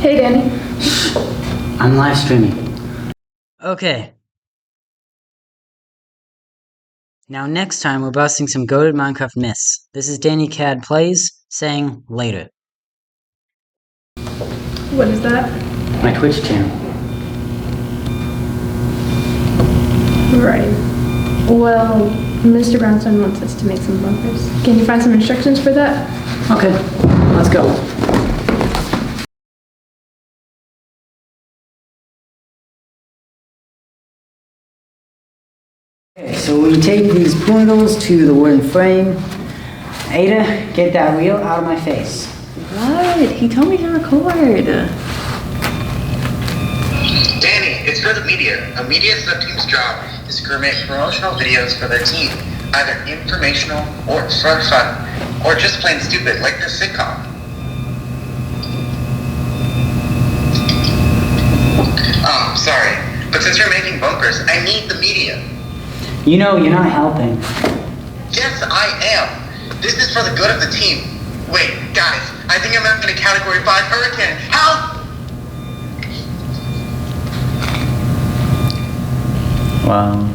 Hey, Danny. I'm live streaming. Okay. Now next time we're busting some goated Minecraft myths. This is Danny Cad Plays, saying later. What is that? My Twitch channel. Right. Well, Mr. Brownstone wants us to make some bumpers. Can you find some instructions for that? Okay, let's go. Okay, so we tape these pointers to the wooden frame. Ada, get that wheel out of my face. What? He told me to record. Danny, it's for the media. A media sub-team's job is to create promotional videos for their team, either informational or for fun, or just plain stupid, like this sitcom. Sorry, but since you're making bumpers, I need the media. You know, you're not helping. Yes, I am. This is for the good of the team. Wait, guys, I think I'm in a Category 5 hurricane. Help! Wow.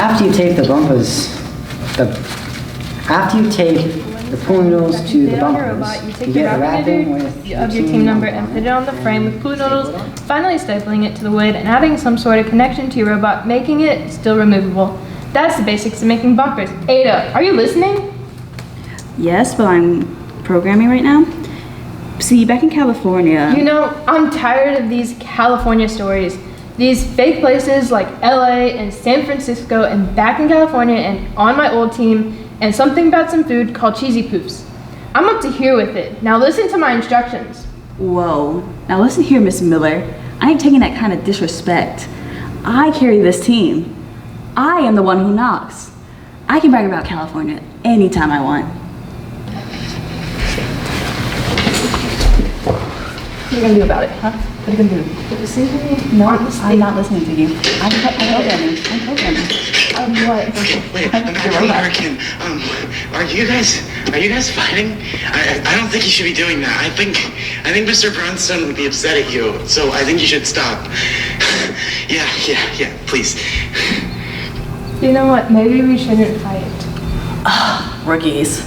After you tape the bumpers, after you tape the pointers to the bumpers, You get the wrapping of your team number and put it on the frame with glue noodles, finally stapling it to the wood and adding some sort of connection to your robot, making it still removable. That's the basics of making bumpers. Ada, are you listening? Yes, but I'm programming right now. See, back in California. You know, I'm tired of these California stories. These fake places like LA and San Francisco and back in California and on my old team and something about some food called cheesy poofs. I'm up to here with it. Now listen to my instructions. Whoa. Now listen here, Miss Miller. I ain't taking that kind of disrespect. I carry this team. I am the one who knocks. I can brag about California anytime I want. What are you gonna do about it, huh? What are you gonna do? Did you see me? No, I'm not listening to you. I'm programming. What? Wait, I'm not really hurricane. Are you guys fighting? I don't think you should be doing that. I think Mr. Brownstone would be upset at you, so I think you should stop. Yeah, please. You know what? Maybe we shouldn't fight. Rookies.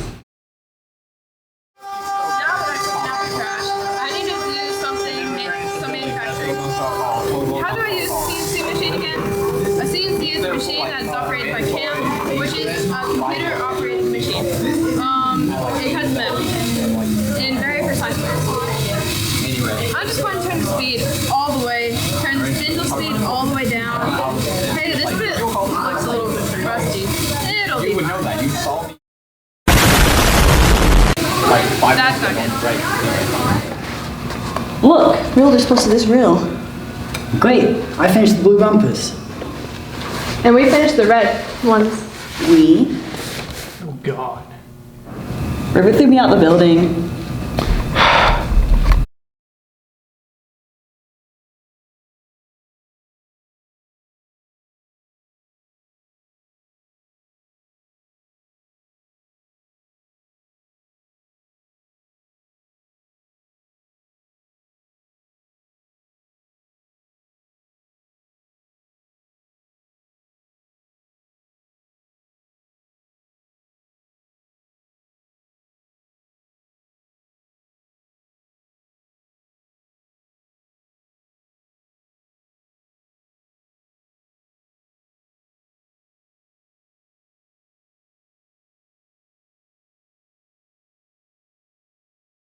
Machine that's operated by CAM, which is a computer operated machine. It cuts metal in very precise ways. I'm just going to turn the speed all the way, turn the spindle speed all the way down. Hey, this bit looks a little rusty. It'll be fine. That's not good. Look, real, they're supposed to this real. Great, I finished the blue bumpers. And we finished the red ones. We? Oh God. Rivet threw me out the building.